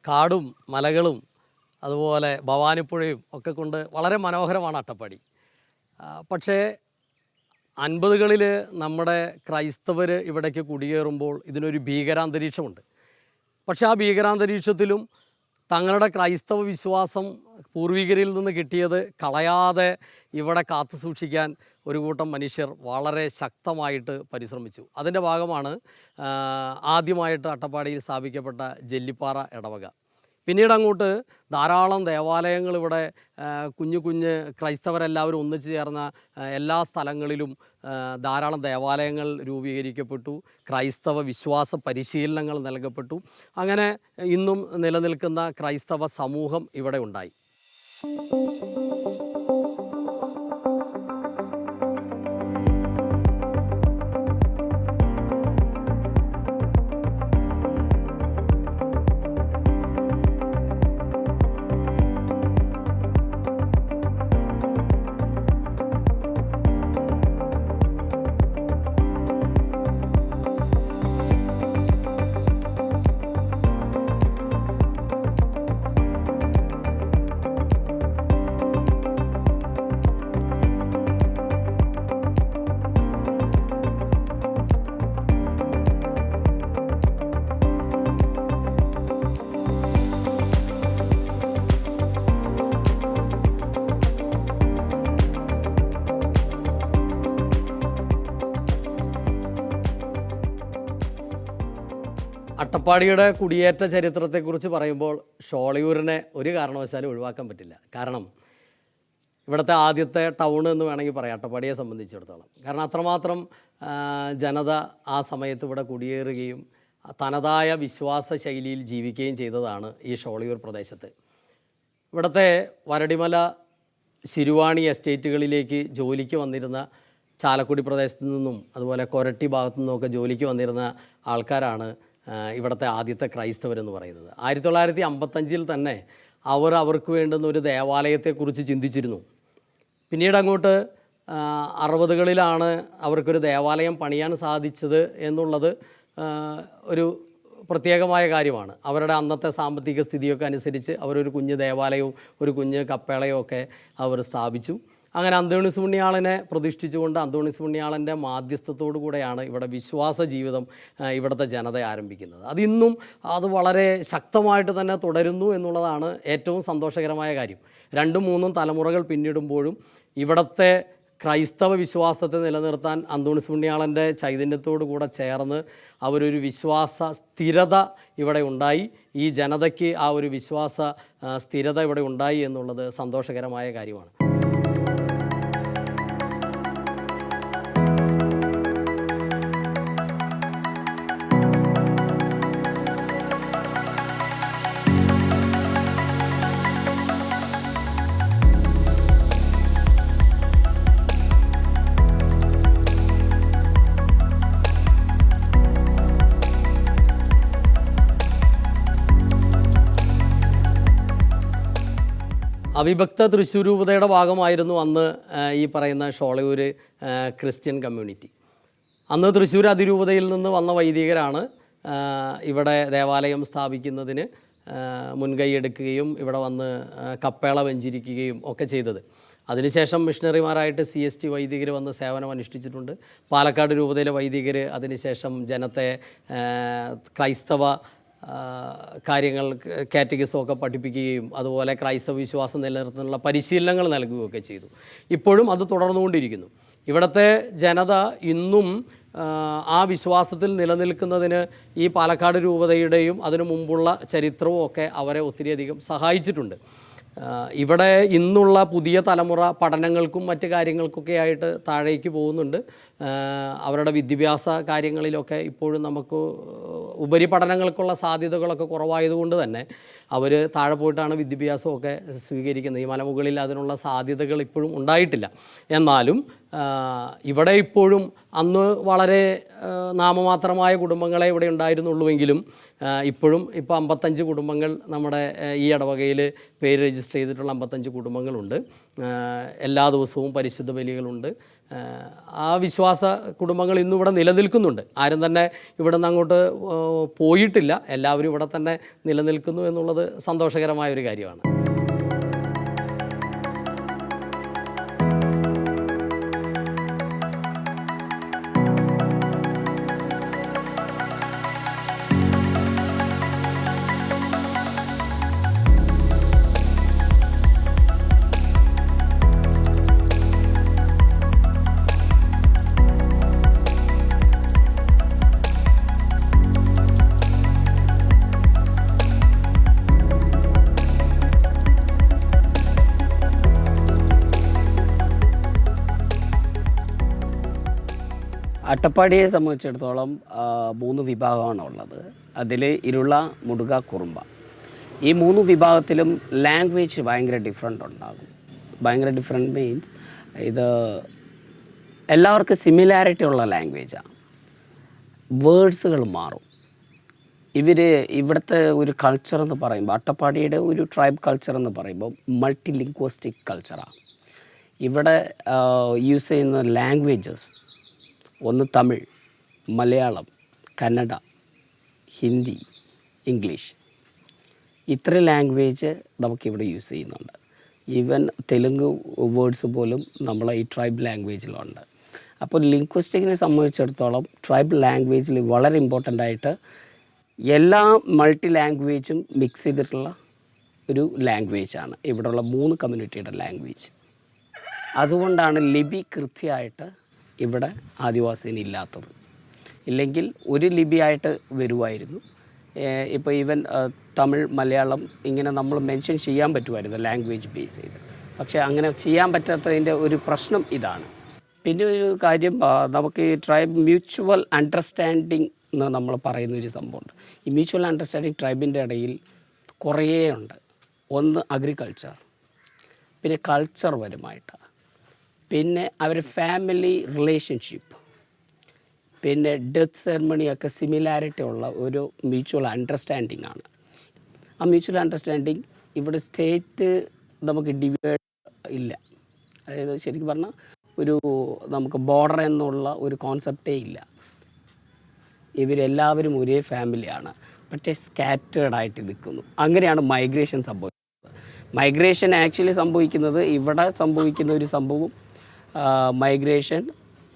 കാടും മലകളും അതുപോലെ ഭവാനിപ്പുഴയും ഒക്കെ കൊണ്ട് വളരെ മനോഹരമാണ് അട്ടപ്പാടി. പക്ഷേ 50കളിൽ നമ്മുടെ ക്രൈസ്തവർ ഇവിടേക്ക് കുടിയേറുമ്പോൾ ഇതിനൊരു ഭീകരാന്തരീക്ഷമുണ്ട്. പക്ഷേ ആ ഭീകരാന്തരീക്ഷത്തിലും തങ്ങളുടെ ക്രൈസ്തവ വിശ്വാസം പൂർവികരിൽ നിന്ന് കിട്ടിയത് കളയാതെ ഇവിടെ കാത്തു സൂക്ഷിക്കാൻ ഒരു കൂട്ടം മനുഷ്യർ വളരെ ശക്തമായിട്ട് പരിശ്രമിച്ചു. അതിൻ്റെ ഭാഗമാണ് ആദ്യമായിട്ട് അട്ടപ്പാടിയിൽ സ്ഥാപിക്കപ്പെട്ട ജെല്ലിപ്പാറ ഇടവക. പിന്നീട് അങ്ങോട്ട് ധാരാളം ദേവാലയങ്ങൾ ഇവിടെ കുഞ്ഞു ക്രൈസ്തവരെല്ലാവരും ഒന്നിച്ചു ചേർന്ന എല്ലാ സ്ഥലങ്ങളിലും ധാരാളം ദേവാലയങ്ങൾ രൂപീകരിക്കപ്പെട്ടു. ക്രൈസ്തവ വിശ്വാസ പരിശീലനങ്ങൾ നൽകപ്പെട്ടു. അങ്ങനെ ഇന്നും നിലനിൽക്കുന്ന ക്രൈസ്തവ സമൂഹം ഇവിടെ ഉണ്ടായി. അട്ടപ്പാടിയുടെ കുടിയേറ്റ ചരിത്രത്തെക്കുറിച്ച് പറയുമ്പോൾ ഷോളയൂരിനെ ഒരു കാരണവശാലും ഒഴിവാക്കാൻ പറ്റില്ല. കാരണം ഇവിടുത്തെ ആദ്യത്തെ ടൗൺ എന്ന് വേണമെങ്കിൽ പറയാം അട്ടപ്പാടിയെ സംബന്ധിച്ചിടത്തോളം. കാരണം അത്രമാത്രം ജനത ആ സമയത്ത് ഇവിടെ കുടിയേറുകയും തനതായ വിശ്വാസ ശൈലിയിൽ ജീവിക്കുകയും ചെയ്തതാണ് ഈ ഷോളയൂർ പ്രദേശത്ത്. ഇവിടുത്തെ വരടിമല ശിരുവാണി എസ്റ്റേറ്റുകളിലേക്ക് ജോലിക്ക് വന്നിരുന്ന ചാലക്കുടി പ്രദേശത്തു നിന്നും അതുപോലെ കൊരട്ടി ഭാഗത്തു നിന്നുമൊക്കെ ജോലിക്ക് വന്നിരുന്ന ആൾക്കാരാണ് ഇവിടുത്തെ ആദ്യത്തെ ക്രൈസ്തവരെന്ന് പറയുന്നത്. 1955 തന്നെ അവർക്ക് വേണ്ടുന്ന ഒരു ദേവാലയത്തെക്കുറിച്ച് ചിന്തിച്ചിരുന്നു. പിന്നീട് അങ്ങോട്ട് 60കളിലാണ് അവർക്കൊരു ദേവാലയം പണിയാൻ സാധിച്ചത് എന്നുള്ളത് ഒരു പ്രത്യേകമായ കാര്യമാണ്. അവരുടെ അന്നത്തെ സാമ്പത്തിക സ്ഥിതിയൊക്കെ അനുസരിച്ച് അവരൊരു കുഞ്ഞ് ദേവാലയവും ഒരു കുഞ്ഞ് കപ്പേളയും ഒക്കെ അവർ സ്ഥാപിച്ചു. അങ്ങനെ അന്തോണീസ് പുണ്യാളനെ പ്രതിഷ്ഠിച്ചുകൊണ്ട് അന്തോണീസ് പുണ്യാളൻ്റെ മാധ്യസ്ഥത്തോടു കൂടെയാണ് ഇവിടെ വിശ്വാസ ജീവിതം ഇവിടുത്തെ ജനത ആരംഭിക്കുന്നത്. അതിന്നും അത് വളരെ ശക്തമായിട്ട് തന്നെ തുടരുന്നു എന്നുള്ളതാണ് ഏറ്റവും സന്തോഷകരമായ കാര്യം. 2-3 തലമുറകൾ പിന്നിടുമ്പോഴും ഇവിടുത്തെ ക്രൈസ്തവ വിശ്വാസത്തെ നിലനിർത്താൻ അന്തോണീസ് പുണ്യാളൻ്റെ ചൈതന്യത്തോടു കൂടെ ചേർന്ന് അവരൊരു വിശ്വാസ സ്ഥിരത ഇവിടെ ഉണ്ടായി. ഈ ജനതയ്ക്ക് ആ ഒരു വിശ്വാസ സ്ഥിരത ഇവിടെ ഉണ്ടായി എന്നുള്ളത് സന്തോഷകരമായ കാര്യമാണ്. അവിഭക്ത തൃശ്ശൂർ രൂപതയുടെ ഭാഗമായിരുന്നു അന്ന് ഈ പറയുന്ന ഷോളയൂർ ക്രിസ്ത്യൻ കമ്മ്യൂണിറ്റി. അന്ന് തൃശ്ശൂർ അതിരൂപതയിൽ നിന്ന് വന്ന വൈദികരാണ് ഇവിടെ ദേവാലയം സ്ഥാപിക്കുന്നതിന് മുൻകൈ എടുക്കുകയും ഇവിടെ വന്ന് കപ്പേള വെഞ്ചരിക്കുകയും ഒക്കെ ചെയ്തത്. അതിനുശേഷം മിഷണറിമാരായിട്ട് CST വൈദികർ വന്ന് സേവനം അനുഷ്ഠിച്ചിട്ടുണ്ട്. പാലക്കാട് രൂപതയിലെ വൈദികർ അതിനുശേഷം ജനത്തെ ക്രൈസ്തവ കാര്യങ്ങൾ കാറ്റഗിസമൊക്കെ പഠിപ്പിക്കുകയും അതുപോലെ ക്രൈസ്തവ വിശ്വാസം നിലനിർത്തുന്നുള്ള പരിശീലനങ്ങൾ നൽകുകയൊക്കെ ചെയ്തു. ഇപ്പോഴും അത് തുടർന്നുകൊണ്ടിരിക്കുന്നു. ഇവിടുത്തെ ജനത ഇന്നും ആ വിശ്വാസത്തിൽ നിലനിൽക്കുന്നതിന് ഈ പാലക്കാട് രൂപതയുടെയും അതിനു മുമ്പുള്ള ചരിത്രവും ഒക്കെ അവരെ ഒത്തിരിയധികം സഹായിച്ചിട്ടുണ്ട്. ഇവിടെ ഇന്നുള്ള പുതിയ തലമുറ പഠനങ്ങൾക്കും മറ്റ് കാര്യങ്ങൾക്കൊക്കെ ആയിട്ട് താഴേക്ക് പോകുന്നുണ്ട്. അവരുടെ വിദ്യാഭ്യാസ കാര്യങ്ങളിലൊക്കെ ഇപ്പോഴും നമുക്ക് ഉപരിപഠനങ്ങൾക്കുള്ള സാധ്യതകളൊക്കെ കുറവായതുകൊണ്ട് തന്നെ അവർ താഴെ പോയിട്ടാണ് വിദ്യാഭ്യാസമൊക്കെ സ്വീകരിക്കുന്നത്. ഈ മലമുകളിൽ അതിനുള്ള സാധ്യതകൾ ഇപ്പോഴും ഉണ്ടായിട്ടില്ല. എന്നാലും ഇവിടെ ഇപ്പോഴും അന്ന് വളരെ നാമമാത്രമായ കുടുംബങ്ങളെ ഇവിടെ ഉണ്ടായിരുന്നുള്ളൂവെങ്കിലും ഇപ്പോഴും ഇപ്പോൾ 55 കുടുംബങ്ങൾ നമ്മുടെ ഈ ഇടവകയിൽ പേര് രജിസ്റ്റർ ചെയ്തിട്ടുള്ള 55 കുടുംബങ്ങളുണ്ട്. എല്ലാ ദിവസവും പരിശുദ്ധ ബലികളുണ്ട്. ആ വിശ്വാസ കുടുംബങ്ങൾ ഇന്നും ഇവിടെ നിലനിൽക്കുന്നുണ്ട്. ആരും തന്നെ ഇവിടെ നിന്ന് അങ്ങോട്ട് പോയിട്ടില്ല. എല്ലാവരും ഇവിടെ തന്നെ നിലനിൽക്കുന്നു എന്നുള്ളത് സന്തോഷകരമായ ഒരു കാര്യമാണ്. അട്ടപ്പാടിയെ സംബന്ധിച്ചിടത്തോളം 3 വിഭാഗമാണ് ഉള്ളത്. അതിൽ ഇരുള, മുടുക, കുറുമ്പ. ഈ 3 വിഭാഗത്തിലും ലാംഗ്വേജ് ഭയങ്കര ഡിഫറെൻ്റ് ഉണ്ടാകും. ഭയങ്കര ഡിഫറെൻ്റ് മീൻസ് ഇത് എല്ലാവർക്കും സിമിലാരിറ്റി ഉള്ള ലാംഗ്വേജാണ്. വേർഡ്സുകൾ മാറും. ഇവിടുത്തെ ഒരു കൾച്ചർ എന്ന് പറയുമ്പോൾ, അട്ടപ്പാടിയുടെ ഒരു ട്രൈബ് കൾച്ചർ എന്ന് പറയുമ്പോൾ മൾട്ടി ലിംഗ്വിസ്റ്റിക് കൾച്ചറാണ്. ഇവിടെ യൂസ് ചെയ്യുന്ന ലാംഗ്വേജസ് ഒന്ന് തമിഴ്, മലയാളം, കന്നഡ, ഹിന്ദി, ഇംഗ്ലീഷ്. ഇത്ര ലാംഗ്വേജ് നമുക്കിവിടെ യൂസ് ചെയ്യുന്നുണ്ട്. ഈവൻ തെലുങ്ക് വേർഡ്സ് പോലും നമ്മളെ ഈ ട്രൈബ് ലാംഗ്വേജിലുണ്ട്. അപ്പോൾ ലിംഗ്വിസ്റ്റിക്കിനെ സംബന്ധിച്ചിടത്തോളം ട്രൈബ് ലാംഗ്വേജിൽ വളരെ ഇമ്പോർട്ടൻ്റ് ആയിട്ട് എല്ലാ മൾട്ടി ലാംഗ്വേജും മിക്സ് ചെയ്തിട്ടുള്ള ഒരു ലാംഗ്വേജാണ് ഇവിടെയുള്ള 3 കമ്മ്യൂണിറ്റിയുടെ ലാംഗ്വേജ്. അതുകൊണ്ടാണ് ലിപി കൃത്യമായിട്ട് ഇവിടെ ആദിവാസിന് ഇല്ലാത്തത്. ഇല്ലെങ്കിൽ ഒരു ലിപിയായിട്ട് വരുമായിരുന്നു. ഇപ്പോൾ ഈവൻ തമിഴ്, മലയാളം ഇങ്ങനെ നമ്മൾ മെൻഷൻ ചെയ്യാൻ പറ്റുമായിരുന്നു ലാംഗ്വേജ് ബേസ് ചെയ്ത്. പക്ഷേ അങ്ങനെ ചെയ്യാൻ പറ്റാത്തതിൻ്റെ ഒരു പ്രശ്നം ഇതാണ്. പിന്നെ ഒരു കാര്യം, നമുക്ക് ഈ ട്രൈബ് മ്യൂച്വൽ അണ്ടർസ്റ്റാൻഡിങ് എന്ന് നമ്മൾ പറയുന്നൊരു സംഭവമുണ്ട്. ഈ മ്യൂച്വൽ അണ്ടർസ്റ്റാൻഡിങ് ട്രൈബിൻ്റെ ഇടയിൽ കുറേ ഉണ്ട്. ഒന്ന് അഗ്രികൾച്ചർ, പിന്നെ കൾച്ചർ പരമായിട്ട്, പിന്നെ അവർ ഫാമിലി റിലേഷൻഷിപ്പ്, പിന്നെ ഡെത്ത് സെറമണിയൊക്കെ സിമിലാരിറ്റി ഉള്ള ഒരു മ്യൂച്വൽ അണ്ടർസ്റ്റാൻഡിങ് ആണ്. ആ മ്യൂച്വൽ അണ്ടർസ്റ്റാൻഡിങ് ഇവിടെ സ്റ്റേറ്റ് നമുക്ക് ഡിവൈഡ് ഇല്ല. അതായത് ശരിക്കും പറഞ്ഞാൽ ഒരു നമുക്ക് ബോർഡർ എന്നുള്ള ഒരു കോൺസെപ്റ്റേ ഇല്ല. ഇവരെല്ലാവരും ഒരേ ഫാമിലിയാണ്, പക്ഷേ സ്കാറ്റേർഡ് ആയിട്ട് നിൽക്കുന്നു. അങ്ങനെയാണ് മൈഗ്രേഷൻ സംഭവിക്കുന്നത്. മൈഗ്രേഷൻ ആക്ച്വലി സംഭവിക്കുന്നത്, ഇവിടെ സംഭവിക്കുന്ന ഒരു സംഭവം മൈഗ്രേഷൻ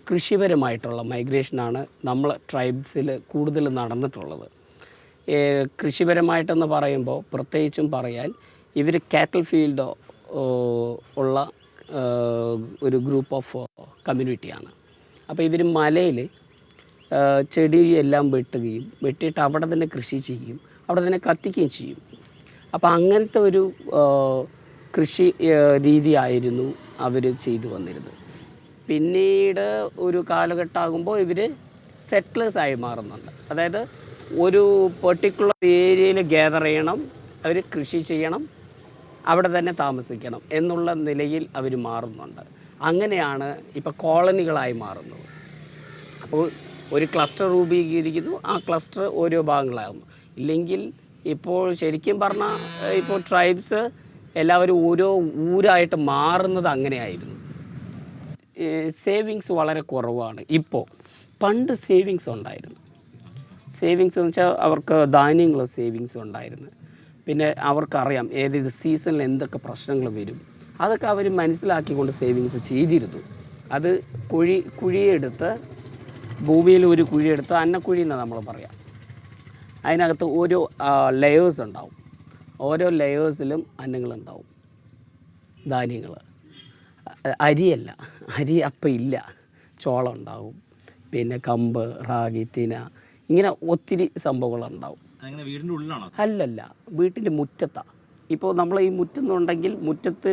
കൃഷിപരമായിട്ടുള്ള മൈഗ്രേഷനാണ് നമ്മൾ ട്രൈബ്സിൽ കൂടുതൽ നടന്നിട്ടുള്ളത്. കൃഷിപരമായിട്ടെന്ന് പറയുമ്പോൾ പ്രത്യേകിച്ചും പറയാൻ ഇവർ കാറ്റൽ ഫീൽഡോ ഉള്ള ഒരു ഗ്രൂപ്പ് ഓഫ് കമ്മ്യൂണിറ്റിയാണ്. അപ്പോൾ ഇവർ മലയിൽ ചെടിയെല്ലാം വെട്ടിയിട്ട് അവിടെ തന്നെ കൃഷി ചെയ്യും, അവിടെ തന്നെ കത്തിക്കുകയും ചെയ്യും. അപ്പോൾ അങ്ങനത്തെ ഒരു കൃഷി രീതിയായിരുന്നു അവർ ചെയ്തു വന്നിരുന്നത്. പിന്നീട് ഒരു കാലഘട്ടമാകുമ്പോൾ ഇവർ സെറ്റിലേഴ്സായി മാറുന്നുണ്ട്. അതായത് ഒരു പെർട്ടിക്കുലർ ഏരിയയിൽ ഗ്യാദർ ചെയ്യണം, അവർ കൃഷി ചെയ്യണം, അവിടെ തന്നെ താമസിക്കണം എന്നുള്ള നിലയിൽ അവർ മാറുന്നുണ്ട്. അങ്ങനെയാണ് ഇപ്പോൾ കോളനികളായി മാറുന്നത്. അപ്പോൾ ഒരു ക്ലസ്റ്റർ രൂപീകരിക്കുന്നു, ആ ക്ലസ്റ്റർ ഓരോ ഭാഗങ്ങളാകുന്നു. ഇല്ലെങ്കിൽ ഇപ്പോൾ ശരിക്കും പറഞ്ഞാൽ ഇപ്പോൾ ട്രൈബ്സ് എല്ലാവരും ഓരോ ഊരായിട്ട് മാറുന്നത് അങ്ങനെയായിരുന്നു. സേവിങ്സ് വളരെ കുറവാണ് ഇപ്പോൾ. പണ്ട് സേവിങ്സ് ഉണ്ടായിരുന്നു. സേവിങ്സ് എന്ന് വെച്ചാൽ അവർക്ക് ധാന്യങ്ങൾ സേവിങ്സ് ഉണ്ടായിരുന്നു. പിന്നെ അവർക്കറിയാം ഏത് സീസണിൽ എന്തൊക്കെ പ്രശ്നങ്ങൾ വരും, അതൊക്കെ അവർ മനസ്സിലാക്കിക്കൊണ്ട് സേവിങ്സ് ചെയ്തിരുന്നു. അത് കുഴിയെടുത്ത് ഭൂമിയിൽ ഒരു കുഴിയെടുത്ത് അന്നക്കുഴി എന്നാണ് നമ്മൾ പറയാം. അതിനകത്ത് ഓരോ ലെയേഴ്സ് ഉണ്ടാവും. ഓരോ ലെയേഴ്സിലും അന്നങ്ങളുണ്ടാവും, ധാന്യങ്ങൾ. അരിയല്ല, അരി അപ്പം ഇല്ല, ചോളം ഉണ്ടാവും, പിന്നെ കമ്പ്, റാഗി, തിന, ഇങ്ങനെ ഒത്തിരി സംഭവങ്ങളുണ്ടാവും. വീടിൻ്റെ ഉള്ളിലാണോ? അല്ലല്ല, വീട്ടിൻ്റെ മുറ്റത്താണ്. ഇപ്പോൾ നമ്മൾ ഈ മുറ്റെന്നുണ്ടെങ്കിൽ മുറ്റത്ത്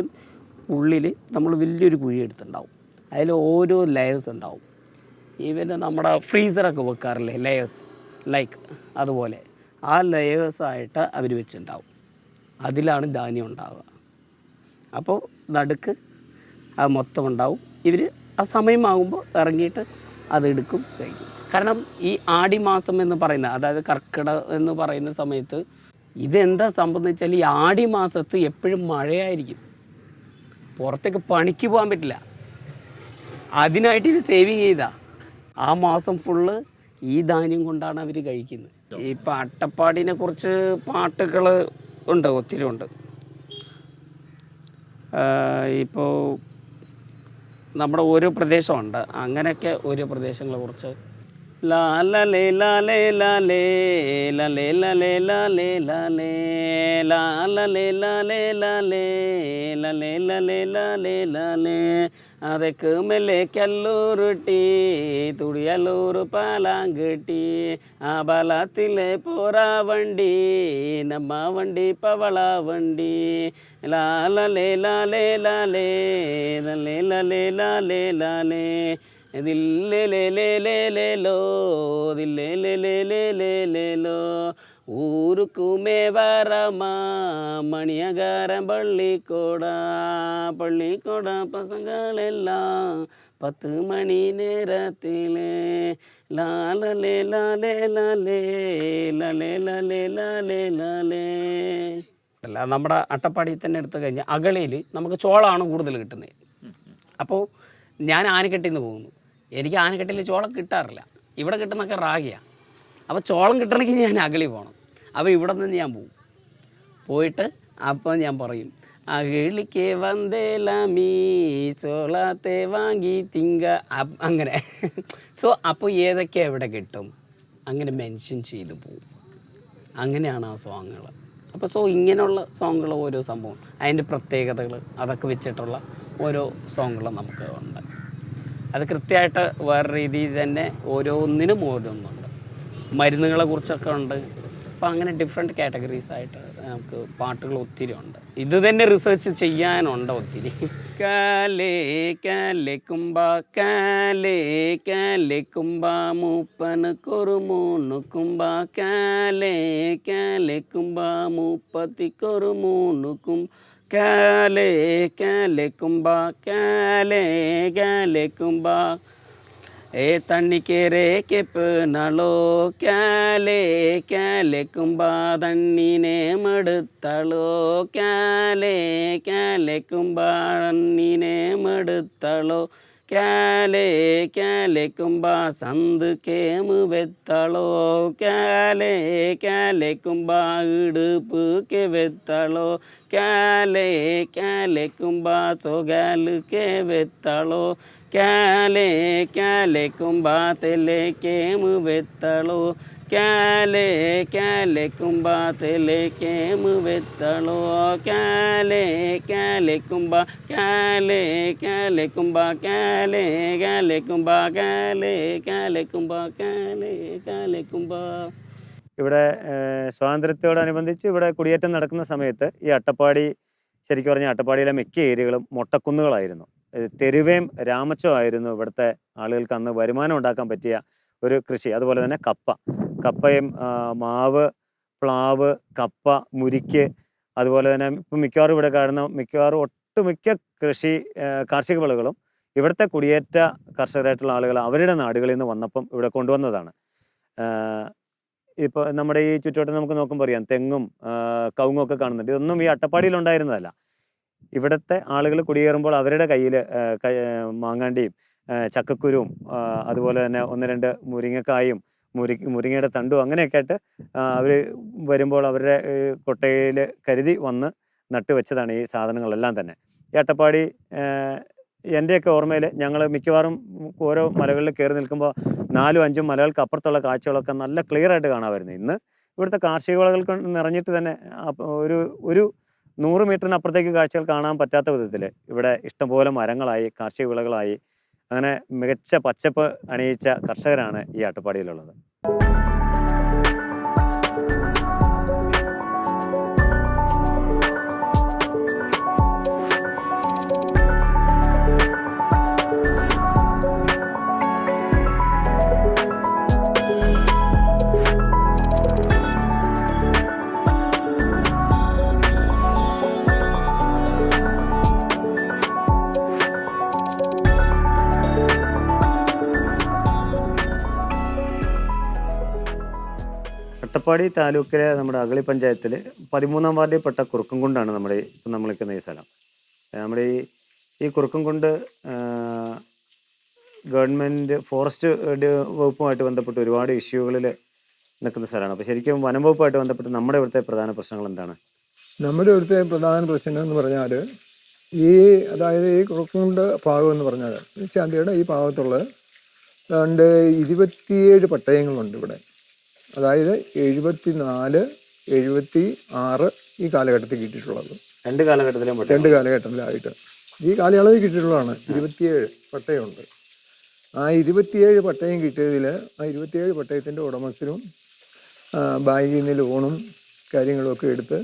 ഉള്ളിൽ നമ്മൾ വലിയൊരു കുഴി എടുത്തുണ്ടാവും. അതിൽ ഓരോ ലെയേഴ്സ് ഉണ്ടാവും. ഈവൻ നമ്മുടെ ഫ്രീസറൊക്കെ വെക്കാറില്ലേ ലെയേഴ്സ്, ലൈക്ക് അതുപോലെ ആ ലെയേഴ്സായിട്ട് അവർ വെച്ചിട്ടുണ്ടാവും. അതിലാണ് ധാന്യം ഉണ്ടാവുക. അപ്പോൾ നടുക്ക് അത് മൊത്തം ഉണ്ടാവും. ഇവർ ആ സമയമാകുമ്പോൾ ഇറങ്ങിയിട്ട് അതെടുക്കും കഴിക്കും. കാരണം ഈ ആടി മാസം എന്ന് പറയുന്ന, അതായത് കർക്കിടക എന്ന് പറയുന്ന സമയത്ത് ഇതെന്താ സംഭവം വെച്ചാൽ ഈ ആടി മാസത്ത് എപ്പോഴും മഴയായിരിക്കും, പുറത്തേക്ക് പണിക്ക് പോകാൻ പറ്റില്ല. അതിനായിട്ട് ഇത് സേവിങ് ചെയ്താൽ ആ മാസം ഫുള്ള് ഈ ധാന്യം കൊണ്ടാണ് അവർ കഴിക്കുന്നത്. ഇപ്പം അട്ടപ്പാടിനെ കുറിച്ച് പാട്ടുകൾ ഉണ്ട്, ഒത്തിരി ഉണ്ട്. ഇപ്പോൾ നമ്മുടെ ഓരോ പ്രദേശമുണ്ട്, അങ്ങനെയൊക്കെ ഓരോ പ്രദേശങ്ങളെ കുറിച്ച് ലാലേ ലാലേ ലാലേ ലാലേ ലാലേ ലാലേ ലാലേ ലാലേ ലാലേ ലാലേ ലാലേ ലാലേ ലാലേ ലാലേ അതൊക്കെ മെല്ലെ കല്ലൂരുട്ടി തുടിയല്ലൂർ പാലാങ്കെട്ടി ആ ബലത്തിലെ പോറാ വണ്ടി നമ്മ വണ്ടി പവള വണ്ടി ലാലേ ലാലേ ലാലേ ലാലേ ലാലേ ലാലേ ലാലേ ദില്ലേലേലേലേലേലോ ദില്ലേലേലേലേലേലോ ഊരുക്കുമേ വരമാ മണിയകാരം പള്ളിക്കോട പസങ്ങളെല്ലാം 10 മണി നേരത്തിലെ ലാലേ ലാലേ ലാലേ ലാലേ ലാലേ ലാലേ ലാലേ. അല്ല, നമ്മുടെ അട്ടപ്പാടിയിൽ തന്നെ എടുത്തു കഴിഞ്ഞാൽ അകളിയിൽ നമുക്ക് ചോളമാണ് കൂടുതൽ കിട്ടുന്നത്. അപ്പോൾ ഞാൻ ആനക്കെട്ടിൽ നിന്ന് പോകുന്നു, എനിക്ക് ആനക്കെട്ടിൽ ചോളം കിട്ടാറില്ല, ഇവിടെ കിട്ടുന്നൊക്കെ റാഗിയാണ്. അപ്പോൾ ചോളം കിട്ടണമെങ്കിൽ ഞാൻ അകളി പോകണം. അപ്പോൾ ഇവിടെ നിന്ന് ഞാൻ പോകും, പോയിട്ട് അപ്പോൾ ഞാൻ പറയും അകളിക്ക് വന്തേലാമീ ചോളത്തെ വാങ്ങി തിങ്ക അങ്ങനെ. സോ അപ്പോൾ ഏതൊക്കെ എവിടെ കിട്ടും അങ്ങനെ മെൻഷൻ ചെയ്തു പോകും. അങ്ങനെയാണ് ആ സോങ്ങുകൾ. അപ്പോൾ സോ ഇങ്ങനെയുള്ള സോങ്ങുകൾ ഓരോ സംഭവം അതിൻ്റെ പ്രത്യേകതകൾ അതൊക്കെ വെച്ചിട്ടുള്ള ഓരോ സോങ്ങുകൾ നമുക്ക് ഉണ്ട്. അത് കൃത്യമായിട്ട് വേറെ രീതിയിൽ തന്നെ ഓരോന്നിനും ഓരോന്നുണ്ട്. മരുന്നുകളെ കുറിച്ചൊക്കെ ഉണ്ട്. അപ്പോൾ അങ്ങനെ ഡിഫറെൻറ്റ് കാറ്റഗറീസായിട്ട് നമുക്ക് പാട്ടുകൾ ഒത്തിരി ഉണ്ട്. ഇത് തന്നെ റിസർച്ച് ചെയ്യാനുണ്ട് ഒത്തിരി. കാലേ കാലേ കുമ്പ കാലേ കാലേ കുമ്പ മൂപ്പന് കുറുമൂന്ന് കുമ്പ കാലേ കാലേ കുമ്പ 30 കുമ്പ കാലേ കാലേ കുമ്പ കാലേ കാലേ കുമ്പ ഏ തണ്ണിക്കേരേ കെപ്പനാളോ കാലേ കാലേ കുമ്പ തണ്ണിനെ മടുത്തളോ കാലേ കാലേ കുമ്പ തണ്ണിനെ മടുത്തളോ കാലേ കാലേ കുമ്പ സന്ത് കേമ് വെത്തളോ കാലേ കാലേ കുമ്പ ഇടുപ്പ് കെ വെത്തളോ കാലേ കാലേ കുമ്പ സൊഗാല് കെ വെത്തളോ കാലേ കാലേ കുമ്പ തെലെ കേമ് വെത്തളോ കാലേ കാലേ കുമ്പ തെലെ കേമ് വെത്തളോ കാലേ കാലേ കുമ്പ കാലേ കാലേ കുമ്പ കാലേ കാലേ കുമ്പ കാലേ കാലേ കുമ്പ കാലേ കാലേ കുമ്പ. ഇവിടെ സ്വാതന്ത്ര്യത്തോടനുബന്ധിച്ച് ഇവിടെ കുടിയേറ്റം നടക്കുന്ന സമയത്ത് ഈ അട്ടപ്പാടി ശരിക്കും പറഞ്ഞാൽ അട്ടപ്പാടിയിലെ മിക്ക ഏരിയകളും മൊട്ടക്കുന്നുകളായിരുന്നു. തെരുവേം രാമച്ചോ ആയിരുന്നു ഇവിടുത്തെ ആളുകൾക്ക് അന്ന് വരുമാനം ഉണ്ടാക്കാൻ പറ്റിയ ഒരു കൃഷി. അതുപോലെ തന്നെ കപ്പയും മാവ്, പ്ലാവ്, കപ്പ, മുരിക്ക്, അതുപോലെ തന്നെ ഇപ്പം മിക്കവാറും ഇവിടെ കാണുന്ന ഒട്ടുമിക്ക കാർഷിക വിളകളും ഇവിടുത്തെ കുടിയേറ്റ കർഷകരായിട്ടുള്ള ആളുകൾ അവരുടെ നാടുകളിൽ നിന്ന് വന്നപ്പം ഇവിടെ കൊണ്ടുവന്നതാണ്. ഇപ്പോൾ നമ്മുടെ ഈ ചുറ്റുവട്ടം നമുക്ക് നോക്കുമ്പോൾ അറിയാം, തെങ്ങും കവുങ്ങും ഒക്കെ കാണുന്നുണ്ട്. ഇതൊന്നും ഈ അട്ടപ്പാടിയിൽ ഉണ്ടായിരുന്നതല്ല. ഇവിടുത്തെ ആളുകൾ കുടിയേറുമ്പോൾ അവരുടെ കയ്യിൽ മാങ്ങാണ്ടിയും ചക്കക്കുരുവും അതുപോലെ തന്നെ 1-2 മുരിങ്ങക്കായും മുരിങ്ങയുടെ തണ്ടും അങ്ങനെയൊക്കെ ആയിട്ട് അവർ വരുമ്പോൾ അവരുടെ കൊട്ടയിൽ കരുതി വന്ന് നട്ടുവെച്ചതാണ് ഈ സാധനങ്ങളെല്ലാം തന്നെ. ഈ അട്ടപ്പാടി എൻ്റെയൊക്കെ ഓർമ്മയിൽ ഞങ്ങൾ മിക്കവാറും ഓരോ മലകളിൽ കയറി നിൽക്കുമ്പോൾ 4-5 മലകൾക്ക് അപ്പുറത്തുള്ള കാഴ്ചകളൊക്കെ നല്ല ക്ലിയർ ആയിട്ട് കാണാമായിരുന്നു. ഇന്ന് ഇവിടുത്തെ കാർഷിക വിളകൾക്ക് നിറഞ്ഞിട്ട് തന്നെ ഒരു 100 മീറ്ററിനപ്പുറത്തേക്ക് കാഴ്ചകൾ കാണാൻ പറ്റാത്ത വിധത്തിൽ ഇവിടെ ഇഷ്ടംപോലെ മരങ്ങളായി, കാർഷിക വിളകളായി, അങ്ങനെ മികച്ച പച്ചപ്പ് അണിയിച്ച കർഷകരാണ് ഈ അട്ടപ്പാടിയിലുള്ളത്. അട്ടപ്പാടി താലൂക്കിലെ നമ്മുടെ അഗളി പഞ്ചായത്തിൽ 13-ാം വാർഡിൽ പെട്ട കുറുക്കംകുണ്ടാണ് നമ്മുടെ ഇപ്പം നമ്മൾ നിൽക്കുന്ന ഈ സ്ഥലം. നമ്മുടെ ഈ കുറുക്കംകുണ്ട് ഗവൺമെൻറ് ഫോറസ്റ്റ് വകുപ്പുമായിട്ട് ബന്ധപ്പെട്ട് ഒരുപാട് ഇഷ്യൂകളിൽ നിൽക്കുന്ന സ്ഥലമാണ്. അപ്പോൾ ശരിക്കും വനം വകുപ്പുമായിട്ട് ബന്ധപ്പെട്ട് നമ്മുടെ ഇവിടുത്തെ പ്രധാന പ്രശ്നങ്ങൾ എന്താണ്? നമ്മുടെ ഇവിടുത്തെ പ്രധാന പ്രശ്നം എന്ന് പറഞ്ഞാൽ അതായത് ഈ കുറുക്കംകുണ്ട് ഭാഗം എന്ന് പറഞ്ഞാൽ ശാന്തിയുടെ ഈ ഭാഗത്തുള്ള 27 പട്ടയങ്ങളുണ്ട് ഇവിടെ. അതായത് 74, 76 ഈ കാലഘട്ടത്തിൽ കിട്ടിയിട്ടുള്ളത്. രണ്ട് കാലഘട്ടത്തിലായിട്ട് ഈ കാലയളവിൽ കിട്ടിയിട്ടുള്ളതാണ്. 27 പട്ടയമുണ്ട്. ആ 27 പട്ടയം കിട്ടിയതിൽ ആ 27 പട്ടയത്തിൻ്റെ ഉടമസ്ഥരും ബാങ്കിൽ നിന്ന് ലോണും കാര്യങ്ങളുമൊക്കെ എടുത്ത്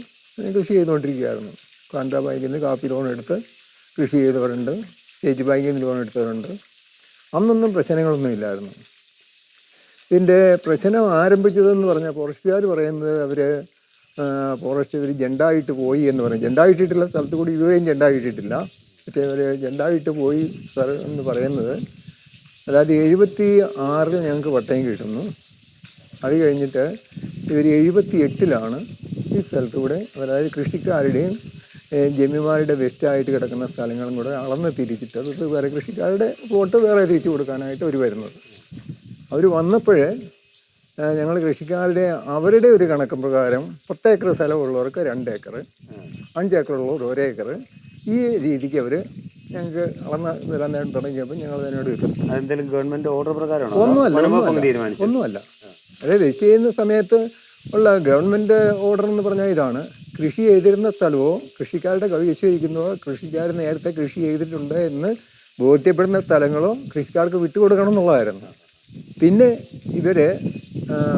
കൃഷി ചെയ്തുകൊണ്ടിരിക്കുകയായിരുന്നു. കാനറ ബാങ്കിൽ നിന്ന് കാപ്പി ലോൺ എടുത്ത് കൃഷി ചെയ്തവരുണ്ട്, സ്റ്റേറ്റ് ബാങ്കിൽ നിന്ന് ലോൺ എടുത്തവരുണ്ട്. അന്നൊന്നും പ്രശ്നങ്ങളൊന്നും ഇല്ലായിരുന്നു. ഇതിൻ്റെ പ്രശ്നം ആരംഭിച്ചതെന്ന് പറഞ്ഞാൽ ഫോറസ്റ്റുകാർ പറയുന്നത് ഫോറസ്റ്റ് ഇവർ ജെണ്ടായിട്ട് പോയി എന്ന് പറയും. ജെണ്ടായിട്ടിട്ടുള്ള സ്ഥലത്ത് കൂടി ഇതുവരെയും ജെണ്ടായിട്ടിട്ടില്ല. മറ്റേ ഒരു ജെണ്ടായിട്ട് പോയി എന്ന് പറയുന്നത് അതായത് 76 ഞങ്ങൾക്ക് പട്ടയം കിട്ടുന്നു. അത് കഴിഞ്ഞിട്ട് ഇവർ 78 ഈ സ്ഥലത്തൂടെ അതായത് കൃഷിക്കാരുടെയും ജമീന്മാരുടെ വെസ്റ്റായിട്ട് കിടക്കുന്ന സ്ഥലങ്ങളും കൂടെ അളന്ന് തിരിച്ചിട്ട് അത് വേറെ കൃഷിക്കാരുടെ വോട്ട് വേറെ തിരിച്ചു കൊടുക്കാനായിട്ട് അവർ വരുന്നത്. അവർ വന്നപ്പോഴേ ഞങ്ങൾ കൃഷിക്കാരുടെ അവരുടെ ഒരു കണക്ക് പ്രകാരം 10 ഏക്കർ സ്ഥലമുള്ളവർക്ക് 2 ഏക്കർ, 5 ഏക്കറുള്ളവർ 1 ഏക്കർ, ഈ രീതിക്ക് അവർ ഞങ്ങൾക്ക് അളന്ന് നിലനിർത്താൻ തുടങ്ങിയപ്പോൾ ഞങ്ങൾ അതിനോട് എത്തും. അതെന്തെങ്കിലും ഗവൺമെൻറ് ഓർഡർ പ്രകാരമാണോ? ഒന്നുമല്ല. അതായത് രജിസ്റ്റർ ചെയ്യുന്ന സമയത്ത് ഉള്ള ഗവൺമെൻറ് ഓർഡർ എന്ന് പറഞ്ഞാൽ ഇതാണ്: കൃഷി ചെയ്തിരുന്ന സ്ഥലമോ കൃഷിക്കാരുടെ കൈവശിരിക്കുന്നതോ കൃഷിക്കാർ നേരത്തെ കൃഷി ചെയ്തിട്ടുണ്ട് എന്ന് ബോധ്യപ്പെടുന്ന സ്ഥലങ്ങളോ കൃഷിക്കാർക്ക് വിട്ടുകൊടുക്കണം എന്നുള്ളതായിരുന്നു. പിന്നെ ഇവർ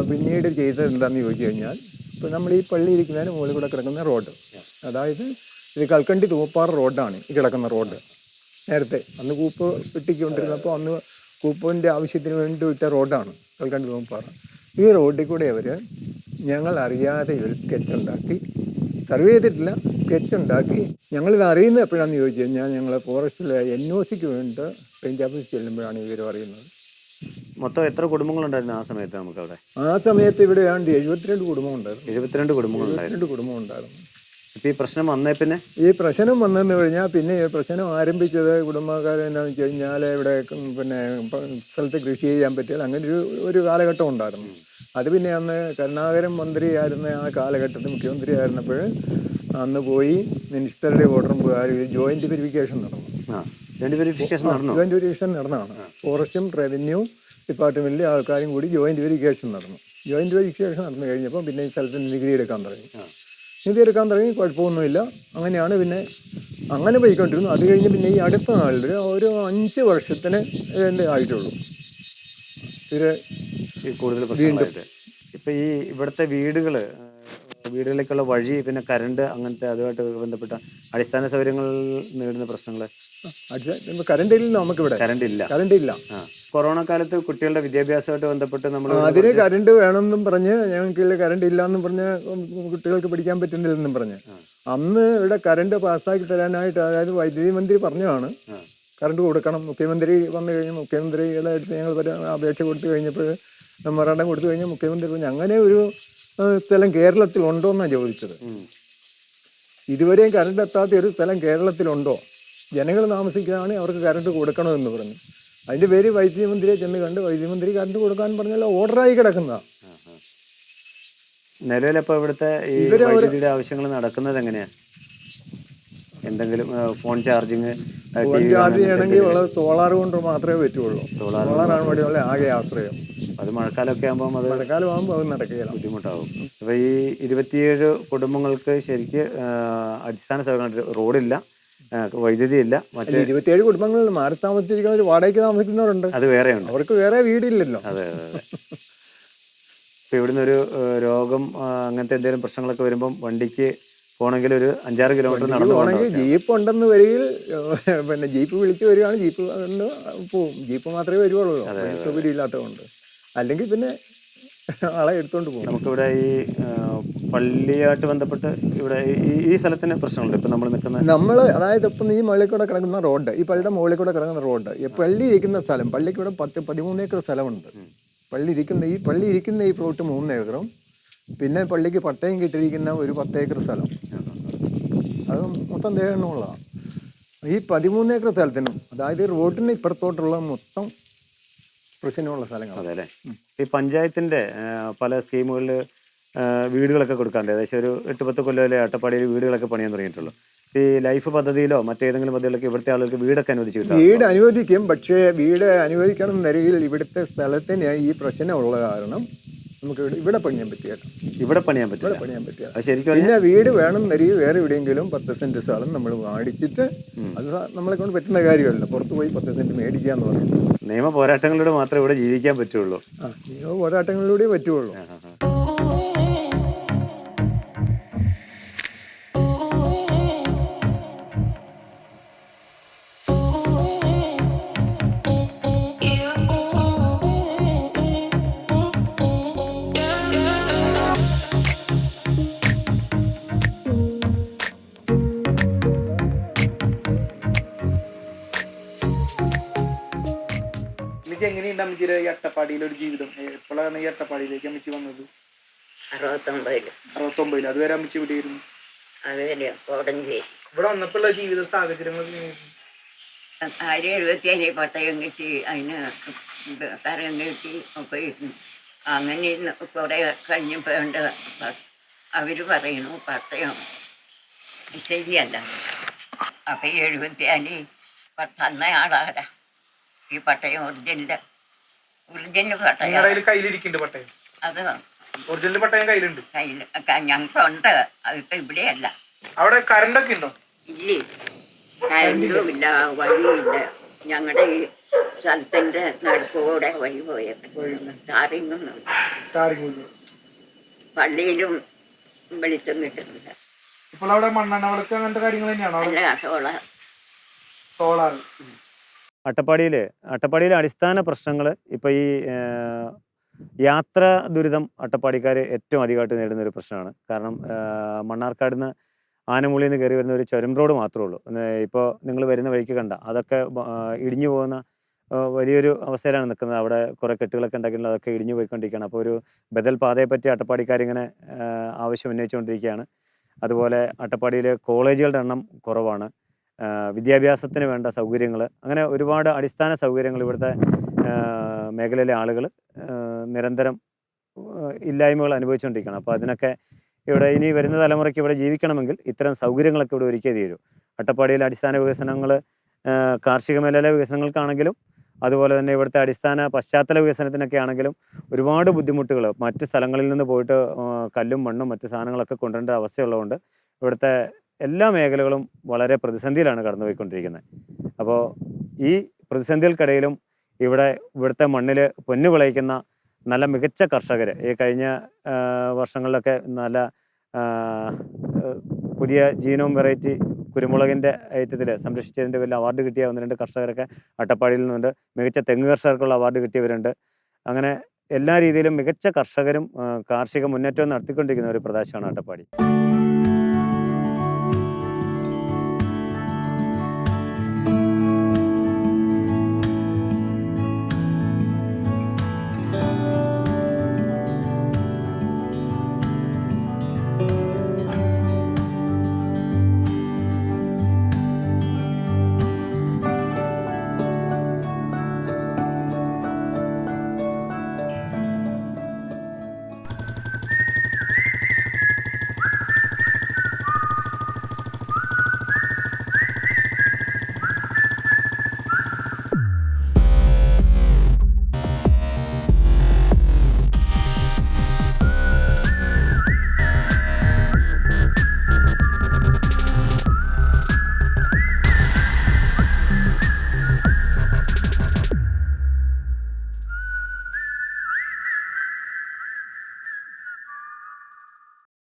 പിന്നീട് ചെയ്തത് എന്താണെന്ന് ചോദിച്ചു കഴിഞ്ഞാൽ, ഇപ്പോൾ നമ്മൾ ഈ പള്ളി ഇരിക്കുന്നതിന് മുകളിൽ കൂടെ കിടക്കുന്ന റോഡ്, അതായത് ഇത് കൽക്കണ്ടി തൂപ്പാറ റോഡാണ് ഈ കിടക്കുന്ന റോഡ്. നേരത്തെ അന്ന് കൂപ്പ് വെട്ടിക്കൊണ്ടിരുന്നപ്പോൾ അന്ന് കൂപ്പിൻ്റെ ആവശ്യത്തിന് വേണ്ടി വിട്ട റോഡാണ് കൽക്കണ്ടി തൂപ്പാറ. ഈ റോഡിൽ കൂടെ അവർ ഞങ്ങൾ അറിയാതെ ഒരു സ്കെച്ച് ഉണ്ടാക്കി, സർവേ ചെയ്തിട്ടില്ല, സ്കെച്ച് ഉണ്ടാക്കി. ഞങ്ങളിത് അറിയുന്നത് എപ്പോഴാണെന്ന് ചോദിച്ചു കഴിഞ്ഞാൽ ഞങ്ങൾ ഫോറസ്റ്റിലെ NOCക്ക് വേണ്ടിയിട്ട് റേഞ്ച് ഓഫീസിൽ ചെല്ലുമ്പോഴാണ് ഇവർ അറിയുന്നത്. മൊത്തം എത്ര കുടുംബങ്ങളുണ്ടായിരുന്നു ആ സമയത്ത്? നമുക്കവിടെ ആ സമയത്ത് ഇവിടെ 72 കുടുംബം ഉണ്ടായിരുന്നു. 72 കുടുംബം ഉണ്ടായിരുന്നു. ഇപ്പം ഈ പ്രശ്നം വന്നേ പിന്നെ ഈ പ്രശ്നം വന്നെന്ന് കഴിഞ്ഞാൽ പിന്നെ ഈ പ്രശ്നം ആരംഭിച്ചത് കുടുംബക്കാരെന്നാന്ന് വെച്ച് കഴിഞ്ഞാൽ ഇവിടെ പിന്നെ സ്ഥലത്ത് കൃഷി ചെയ്യാൻ പറ്റിയാൽ അങ്ങനെ ഒരു കാലഘട്ടം ഉണ്ടായിരുന്നു. അത് പിന്നെ അന്ന് കരുണാകരൻ മന്ത്രിയായിരുന്ന ആ കാലഘട്ടത്തിൽ മുഖ്യമന്ത്രി ആയിരുന്നപ്പോൾ അന്ന് പോയി മിനിസ്റ്ററുടെ ഓർഡർ പ്രകാരം ജോയിൻറ്റ് വെരിഫിക്കേഷൻ നടന്നു. ജോയിൻറ്റ് വെരിഫിക്കേഷൻ നടന്നതാണ്. ഫോറസ്റ്റും റവന്യൂ ഡിപ്പാർട്ട്മെൻറ്റിലെ ആൾക്കാരും കൂടി ജോയിൻറ്റ് വെരിഫിക്കേഷൻ നടന്നു. ജോയിൻറ്റ് വെരിഫിക്കേഷൻ നടന്നു കഴിഞ്ഞപ്പോൾ പിന്നെ ഈ സ്ഥലത്ത് നികുതി എടുക്കാൻ തുടങ്ങി. കുഴപ്പമൊന്നുമില്ല. അങ്ങനെയാണ് പിന്നെ അങ്ങനെ പോയിക്കൊണ്ടിരുന്നു. അത് കഴിഞ്ഞ് പിന്നെ ഈ അടുത്ത നാളിൽ ഒരു 5 വർഷത്തിന് ഇതിൻ്റെ ആയിട്ടുള്ളൂ ഇത് കൂടുതൽ പ്രശ്നങ്ങളായിട്ട്. ഇപ്പം ഈ ഇവിടുത്തെ വീടുകളിലേക്കുള്ള വഴി, പിന്നെ കറണ്ട്, അങ്ങനത്തെ അതുമായിട്ട് ബന്ധപ്പെട്ട അടിസ്ഥാന സൗകര്യങ്ങൾ നേരിടുന്ന പ്രശ്നങ്ങൾ. കറണ്ട് ഇല്ല. നമുക്കിവിടെ കറണ്ട് ഇല്ല. കൊറോണ കാലത്ത് കുട്ടികളുടെ വിദ്യാഭ്യാസമായിട്ട് ബന്ധപ്പെട്ട് നമ്മൾ അതിന് കറണ്ട് വേണമെന്നും പറഞ്ഞ് ഞങ്ങൾക്ക് കറണ്ട് ഇല്ലയെന്നും പറഞ്ഞ് കുട്ടികൾക്ക് പഠിക്കാൻ പറ്റുന്നില്ലെന്നും പറഞ്ഞ് അന്ന് ഇവിടെ കറണ്ട് പാസ്സാക്കി തരാനായിട്ട്, അതായത് വൈദ്യുതി മന്ത്രി പറഞ്ഞതാണ് കറണ്ട് കൊടുക്കണം. മുഖ്യമന്ത്രി വന്നു കഴിഞ്ഞ് മുഖ്യമന്ത്രിയുടെ അടുത്ത് ഞങ്ങൾ അപേക്ഷ കൊടുത്തു കഴിഞ്ഞപ്പോൾ, മെമ്മോറാണ്ടം കൊടുത്തു കഴിഞ്ഞാൽ മുഖ്യമന്ത്രി പറഞ്ഞു അങ്ങനെ ഒരു സ്ഥലം കേരളത്തിൽ ഉണ്ടോ എന്നാണ് ചോദിച്ചത്. ഇതുവരെയും കറണ്ട് എത്താത്ത ഒരു സ്ഥലം കേരളത്തിലുണ്ടോ? ജനങ്ങൾ താമസിക്കുകയാണെങ്കിൽ അവർക്ക് കറണ്ട് കൊടുക്കണമെന്ന് പറഞ്ഞു. അതിൻ്റെ പേര് വൈദ്യുതി മന്ത്രിയെ ചെന്ന് കണ്ട് വൈദ്യുതി മന്ത്രി കറണ്ട് കൊടുക്കാൻ പറഞ്ഞാൽ ഓർഡറായി കിടക്കുന്നതാണ്. നിലവിലിപ്പോൾ ഇവിടുത്തെ ഈ വൈദ്യുതിയുടെ ആവശ്യങ്ങൾ നടക്കുന്നത് എങ്ങനെയാണ്? എന്തെങ്കിലും ഫോൺ ചാർജിങ് ചെയ്യണമെങ്കിൽ വളരെ സോളാർ കൊണ്ട് മാത്രമേ പറ്റുള്ളൂ. സോളാറാണ് വഴിയുള്ള ആകെ ആശ്രയം. അത് മഴക്കാലമൊക്കെ ആകുമ്പോൾ അത് നടക്കുകയില്ല, ബുദ്ധിമുട്ടാകും. അപ്പോൾ ഈ 27 കുടുംബങ്ങൾക്ക് ശരിക്ക് അടിസ്ഥാന സൗകര്യങ്ങൾ, റോഡില്ല, വൈദ്യുതി ഇല്ല. മറ്റേ 27 കുടുംബങ്ങളിൽ മാറി താമസിച്ചിരിക്കുന്നവർ, വാടകയ്ക്ക് താമസിക്കുന്നവരുണ്ട്. അത് വേറെയുണ്ട്. അവർക്ക് വേറെ വീടില്ലല്ലോ. അതെ. ഇപ്പോൾ ഇവിടുന്ന് ഒരു രോഗം അങ്ങനത്തെ എന്തെങ്കിലും പ്രശ്നങ്ങളൊക്കെ വരുമ്പം വണ്ടിക്ക് പോകണമെങ്കിൽ ഒരു 5-6 കിലോമീറ്റർ നടന്നു പോകണമെങ്കിൽ ജീപ്പ് ഉണ്ടെന്ന് വരികയിൽ പിന്നെ ജീപ്പ് വിളിച്ച് വരികയാണ്. ജീപ്പ് പോവും. ജീപ്പ് മാത്രമേ വരുവുള്ളൂ, സൗകര്യം ഇല്ലാത്തതുകൊണ്ട്. അല്ലെങ്കിൽ പിന്നെ ആളെ എടുത്തുകൊണ്ട് പോകും. നമുക്കിവിടെ ഈ പള്ളിയായിട്ട് ബന്ധപ്പെട്ട് ഇവിടെ ഈ സ്ഥലത്തിന് പ്രശ്നമുണ്ട്. ഇപ്പം നമ്മൾ അതായത് ഇപ്പം ഈ മുകളിൽ കൂടെ കിടക്കുന്ന റോഡ്, ഈ പള്ളിയുടെ മുകളിൽ കൂടെ കിടക്കുന്ന റോഡ്, ഈ പള്ളി ഇരിക്കുന്ന സ്ഥലം, പള്ളിക്ക് ഇവിടെ 13 ഏക്കർ സ്ഥലമുണ്ട്. പള്ളി ഇരിക്കുന്ന ഈ പ്ലോട്ട് 3 ഏക്കറും പിന്നെ പള്ളിക്ക് പട്ടയം കിട്ടിയിരിക്കുന്ന ഒരു 10 ഏക്കർ സ്ഥലം, അത് മൊത്തം ദേഹമുള്ളതാണ്. ഈ 13 ഏക്കർ സ്ഥലത്തിനും, അതായത് റോഡിന് ഇപ്പുറത്തോട്ടുള്ള മൊത്തം പ്രശ്നമുള്ള സ്ഥലങ്ങൾ. അതെ അല്ലേ. ഈ പഞ്ചായത്തിൻ്റെ പല സ്കീമുകളിൽ വീടുകളൊക്കെ കൊടുക്കാറുണ്ട്. ഏകദേശം ഒരു 8-10 കൊല്ലമല്ലേ അട്ടപ്പാടിയിൽ വീടുകളൊക്കെ പണിയാൻ തുടങ്ങിയിട്ടുള്ളൂ. ഈ ലൈഫ് പദ്ധതിയിലോ മറ്റേതെങ്കിലും പദ്ധതികളൊക്കെ ഇവിടുത്തെ ആളുകൾക്ക് വീടൊക്കെ അനുവദിച്ച് കിട്ടാം? വീട് അനുവദിക്കും, പക്ഷേ വീട് അനുവദിക്കണം നിലയിൽ ഇവിടുത്തെ സ്ഥലത്തിന് ഈ പ്രശ്നമുള്ള കാരണം നമുക്ക് ഇവിടെ പണിയാൻ പറ്റിയ ഇവിടെ പണിയാൻ പറ്റില്ല. പണിയാൻ പറ്റിയ അത് ശരിക്കും പിന്നെ വീട് വേണം നിലയിൽ വേറെ എവിടെയെങ്കിലും 10 സെന്റ് സ്ഥലം നമ്മൾ മേടിച്ചിട്ട്, അത് നമ്മളെ കൊണ്ട് പറ്റുന്ന കാര്യമല്ല, പുറത്ത് പോയി 10 സെന്റ് മേടിക്കാന്ന് പറയുന്നത്. നിയമ പോരാട്ടങ്ങളിലൂടെ മാത്രമേ ഇവിടെ ജീവിക്കാൻ പറ്റുള്ളൂ. നിയമ പോരാട്ടങ്ങളിലൂടെ പറ്റുള്ളൂ. എങ്ങനെയുണ്ട് അമ്മച്ചിയുടെ ഈ അട്ടപ്പാടിയിലെ ഒരു ജീവിതം? എപ്പോഴാണ് ഈ അട്ടപ്പാടിയിലേക്ക് അമ്മച്ചി വന്നത്? 69. അതുവരെ അമ്മച്ചി ഇവിടെയായിരുന്നു? ഇവിടെ വന്നപ്പോഴുള്ള ജീവിത സാഹചര്യങ്ങൾ 75 പട്ടയം കിട്ടി, അതിന് കരം കിട്ടി ഒക്കെ ഇരുന്നു. അങ്ങനെ കുറെ കഴിഞ്ഞപ്പോൾ അവർ പറയുന്നു പട്ടയം ശരിയല്ല. അപ്പം 75 തന്ന ആളാരാ? ഈ പട്ടയം ഒറിജിനൽ പട്ടയം കയ്യിലിരിക്കുന്നുണ്ട്. പട്ടയം അത് ഒറിജിനൽ പട്ടയം കയ്യിലുണ്ട്. കയ്യിൽ ഞങ്ങൾക്കുണ്ട്. അതിപ്പോൾ ഇവിടെയല്ല. അവിടെ കറണ്ടൊക്കെ ഉണ്ടോ? ഇല്ലേ, കരണ്ടും ഇല്ല, വഴിയില്ല. ഞങ്ങളുടെ ഈ സ്ഥലത്തിൻ്റെ നടുക്കൂടെ വഴി പോയേക്കുന്നു. ടാറിങ്ങൊന്നും പള്ളിയിലും വെളിച്ചം കിട്ടുന്നില്ല. ഇപ്പോൾ അവിടെ മണ്ണെണ്ണ വിളക്ക് അങ്ങനത്തെ കാര്യങ്ങൾ തന്നെയാണോ? അല്ല, സോളാർ. അട്ടപ്പാടിയിലെ അടിസ്ഥാന പ്രശ്നങ്ങൾ ഇപ്പോൾ ഈ യാത്രാ ദുരിതം അട്ടപ്പാടിക്കാർ ഏറ്റവും അധികമായിട്ട് നേരിടുന്ന ഒരു പ്രശ്നമാണ്. കാരണം മണ്ണാർക്കാട് നിന്ന് ആനമൂളിയിൽ നിന്ന് കയറി വരുന്ന ഒരു ചുരം റോഡ് മാത്രമേ ഉള്ളൂ. ഇപ്പോൾ നിങ്ങൾ വരുന്ന വഴിക്ക് കണ്ട അതൊക്കെ ഇടിഞ്ഞു പോകുന്ന വലിയൊരു അവസ്ഥയിലാണ് നിൽക്കുന്നത്. അവിടെ കുറേ കെട്ടുകളൊക്കെ ഉണ്ടാക്കിയിട്ടുള്ള അതൊക്കെ ഇടിഞ്ഞു പോയിക്കൊണ്ടിരിക്കുകയാണ്. അപ്പോൾ ഒരു ബദൽ പാതയെപ്പറ്റി അട്ടപ്പാടിക്കാരിങ്ങനെ ആവശ്യം ഉന്നയിച്ചുകൊണ്ടിരിക്കുകയാണ്. അതുപോലെ അട്ടപ്പാടിയിൽ കോളേജുകളുടെ എണ്ണം കുറവാണ്. വിദ്യാഭ്യാസത്തിന് വേണ്ട സൗകര്യങ്ങൾ, അങ്ങനെ ഒരുപാട് അടിസ്ഥാന സൗകര്യങ്ങൾ ഇവിടുത്തെ മേഖലയിലെ ആളുകൾ നിരന്തരം ഇല്ലായ്മകൾ അനുഭവിച്ചുകൊണ്ടിരിക്കുകയാണ്. അപ്പോൾ അതിനൊക്കെ ഇവിടെ ഇനി വരുന്ന തലമുറയ്ക്ക് ഇവിടെ ജീവിക്കണമെങ്കിൽ ഇത്തരം സൗകര്യങ്ങളൊക്കെ ഇവിടെ ഒരുക്കിയേ തീരൂ. അട്ടപ്പാടിയിലെ അടിസ്ഥാന വികസനങ്ങൾ കാർഷിക മേഖലയിലെ വികസനങ്ങൾക്കാണെങ്കിലും അതുപോലെ തന്നെ ഇവിടുത്തെ അടിസ്ഥാന പശ്ചാത്തല വികസനത്തിനൊക്കെ ആണെങ്കിലും ഒരുപാട് ബുദ്ധിമുട്ടുകൾ, മറ്റ് സ്ഥലങ്ങളിൽ നിന്ന് പോയിട്ട് കല്ലും മണ്ണും മറ്റ് സാധനങ്ങളൊക്കെ കൊണ്ടുവരേണ്ട അവസ്ഥയുള്ളതുകൊണ്ട് ഇവിടുത്തെ എല്ലാ മേഖലകളും വളരെ പ്രതിസന്ധിയിലാണ് കടന്നുപോയിക്കൊണ്ടിരിക്കുന്നത്. അപ്പോൾ ഈ പ്രതിസന്ധികൾക്കിടയിലും ഇവിടുത്തെ മണ്ണിൽ പൊന്നു വിളയിക്കുന്ന നല്ല മികച്ച കർഷകർ, ഈ കഴിഞ്ഞ വർഷങ്ങളിലൊക്കെ നല്ല പുതിയ ജീനോം വെറൈറ്റി കുരുമുളകിൻ്റെ ഐറ്റത്തിൽ സംരക്ഷിച്ചതിൻ്റെ വലിയ അവാർഡ് കിട്ടിയ 1-2 കർഷകരൊക്കെ അട്ടപ്പാടിയിൽ നിന്നുണ്ട്. മികച്ച തെങ്ങ് കർഷകർക്കുള്ള അവാർഡ് കിട്ടിയവരുണ്ട്. അങ്ങനെ എല്ലാ രീതിയിലും മികച്ച കർഷകരും കാർഷിക മുന്നേറ്റവും നടത്തിക്കൊണ്ടിരിക്കുന്ന ഒരു പ്രദേശമാണ് അട്ടപ്പാടി.